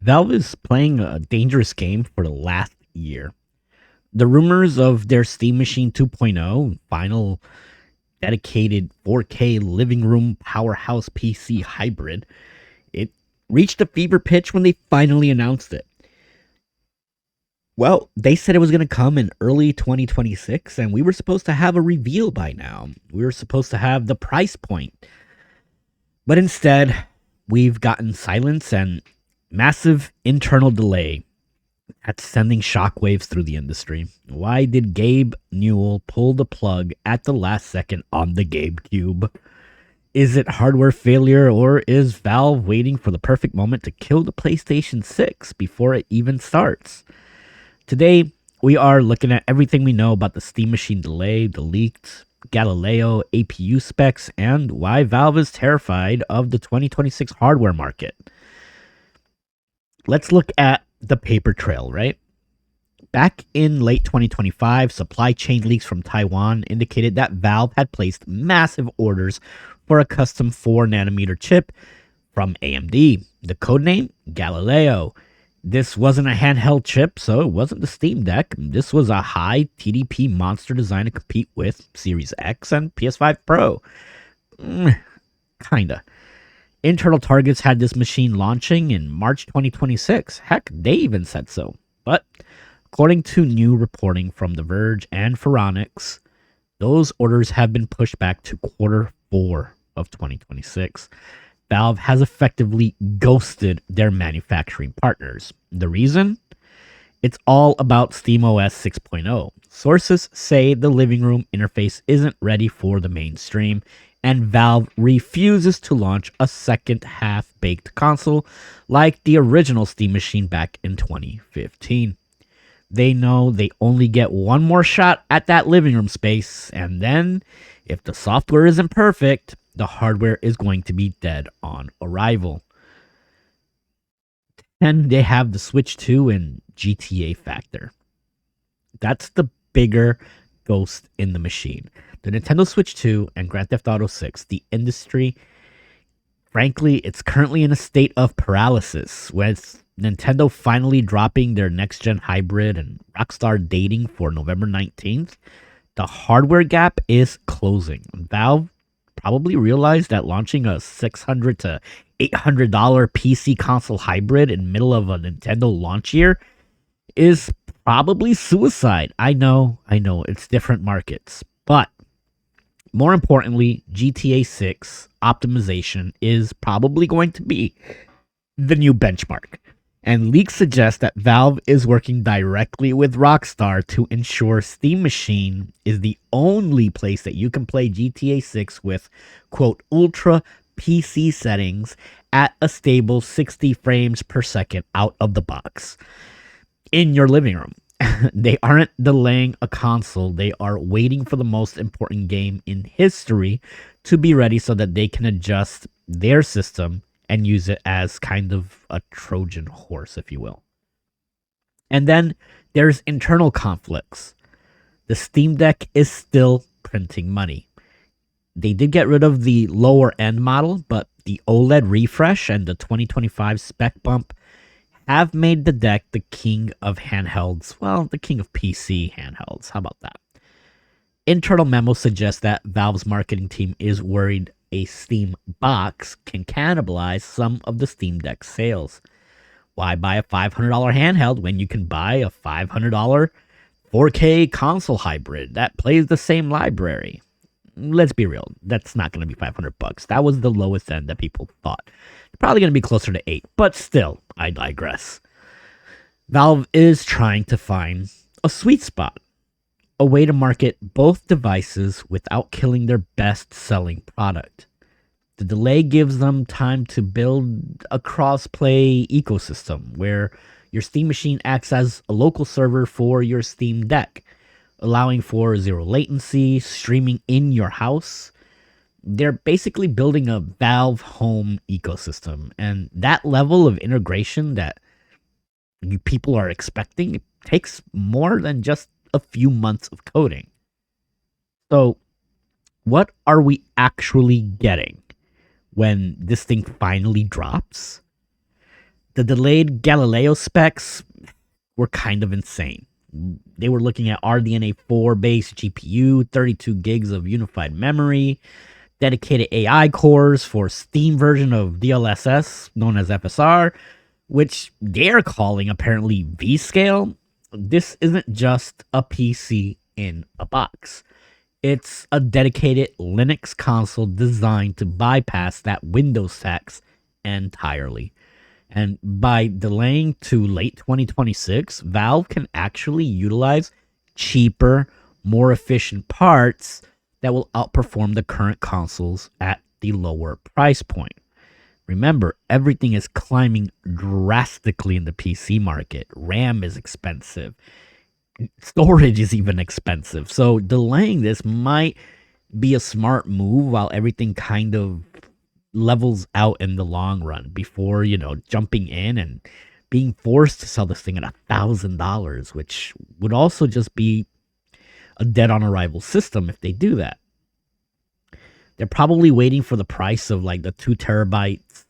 Valve is playing a dangerous game for the last year. The rumors of their Steam Machine 2.0, final dedicated 4K living room powerhouse PC hybrid, it reached a fever pitch when they finally announced it. Well, they said it was going to come in early 2026, and we were supposed to have a reveal by now. We were supposed to have the price point. But instead, we've gotten silence and massive internal delay. That's sending shockwaves through the industry. Why did Gabe Newell pull the plug at the last second on the GameCube? Is it hardware failure, or is Valve waiting for the perfect moment to kill the PlayStation 6 before it even starts? Today, we are looking at everything we know about the Steam Machine delay, the leaked Galileo APU specs, and why Valve is terrified of the 2026 hardware market. Let's look at the paper trail, right? Back in late 2025, supply chain leaks from Taiwan indicated that Valve had placed massive orders for a custom 4 nanometer chip from AMD. The codename Galileo. This wasn't a handheld chip, so it wasn't the Steam Deck. This was a high TDP monster designed to compete with Series X and PS5 Pro. Kinda. Internal targets had this machine launching in March 2026. Heck, they even said so. But according to new reporting from The Verge and Phoronix, those orders have been pushed back to Q4 of 2026. Valve has effectively ghosted their manufacturing partners. The reason? It's all about SteamOS 6.0. Sources say the living room interface isn't ready for the mainstream, and Valve refuses to launch a second half-baked console like the original Steam Machine back in 2015. They know they only get one more shot at that living room space, and then, if the software isn't perfect, the hardware is going to be dead on arrival. And they have the Switch 2 and GTA factor. That's the bigger ghost in the machine. The Nintendo Switch 2 and Grand Theft Auto 6, the industry, frankly, it's currently in a state of paralysis, with Nintendo finally dropping their next-gen hybrid and Rockstar dating for November 19th. The hardware gap is closing. Valve probably realized that launching a $600 to $800 PC console hybrid in middle of a Nintendo launch year is probably suicide. I know, it's different markets. But more importantly, GTA 6 optimization is probably going to be the new benchmark. And leaks suggest that Valve is working directly with Rockstar to ensure Steam Machine is the only place that you can play GTA 6 with, quote, ultra PC settings at a stable 60 frames per second out of the box in your living room. They aren't delaying a console. They are waiting for the most important game in history to be ready so that they can adjust their system and use it as kind of a Trojan horse, if you will. And then there's internal conflicts. The Steam Deck is still printing money. They did get rid of the lower end model, but the OLED refresh and the 2025 spec bump have made the deck the king of handhelds. Well, the king of PC handhelds. How about that? Internal memos suggest that Valve's marketing team is worried a Steam box can cannibalize some of the Steam Deck sales. Why buy a $500 handheld when you can buy a $500 4K console hybrid that plays the same library? Let's be real, that's not going to be $500. That was the lowest end that people thought. Probably going to be closer to 8, but still, I digress. Valve is trying to find a sweet spot, a way to market both devices without killing their best-selling product. The delay gives them time to build a cross-play ecosystem where your Steam Machine acts as a local server for your Steam Deck, allowing for zero latency, streaming in your house. They're basically building a Valve home ecosystem, and that level of integration that people are expecting takes more than just a few months of coding. So, what are we actually getting when this thing finally drops? The delayed Galileo specs were kind of insane. They were looking at RDNA 4 based GPU, 32 gigs of unified memory, dedicated AI cores for Steam version of DLSS, known as FSR, which they're calling apparently V scale. This isn't just a PC in a box. It's a dedicated Linux console designed to bypass that Windows tax entirely. And by delaying to late 2026, Valve can actually utilize cheaper, more efficient parts that will outperform the current consoles at the lower price point. Remember, everything is climbing drastically in the PC market. RAM is expensive. Storage is even expensive. So delaying this might be a smart move while everything kind of levels out in the long run before, jumping in and being forced to sell this thing at $1,000, which would also just be a dead on arrival system if they do that. They're probably waiting for the price of like the 2 terabytes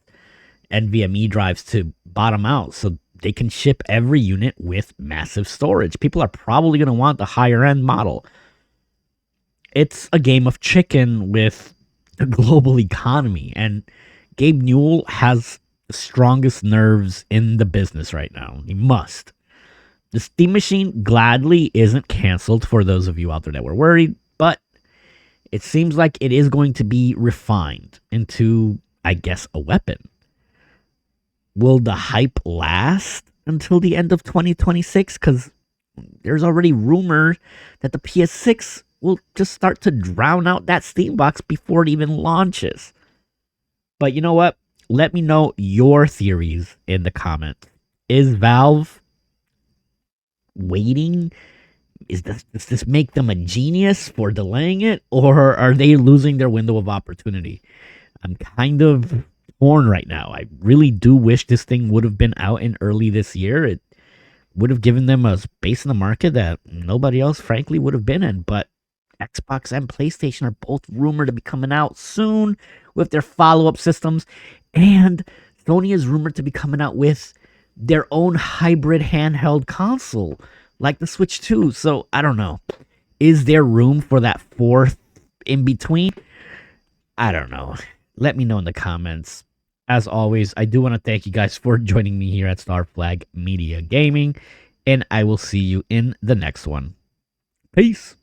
NVMe drives to bottom out so they can ship every unit with massive storage. People are probably going to want the higher end model. It's a game of chicken with the global economy, and Gabe Newell has the strongest nerves in the business right now. He must. The Steam Machine gladly isn't canceled for those of you out there that were worried, but it seems like it is going to be refined into, I guess, a weapon. Will the hype last until the end of 2026? Because there's already rumors that the PS6 will just start to drown out that Steam box before it even launches. But you know what? Let me know your theories in the comments. Is Valve waiting? Does this make them a genius for delaying it? Or are they losing their window of opportunity? I'm kind of torn right now. I really do wish this thing would have been out in early this year. It would have given them a space in the market that nobody else, frankly, would have been in. But Xbox and PlayStation are both rumored to be coming out soon with their follow-up systems. And Sony is rumored to be coming out with their own hybrid handheld console, like the Switch 2. So, I don't know. Is there room for that fourth in between? I don't know. Let me know in the comments. As always, I do want to thank you guys for joining me here at Starflagmedia Gaming, and I will see you in the next one. Peace.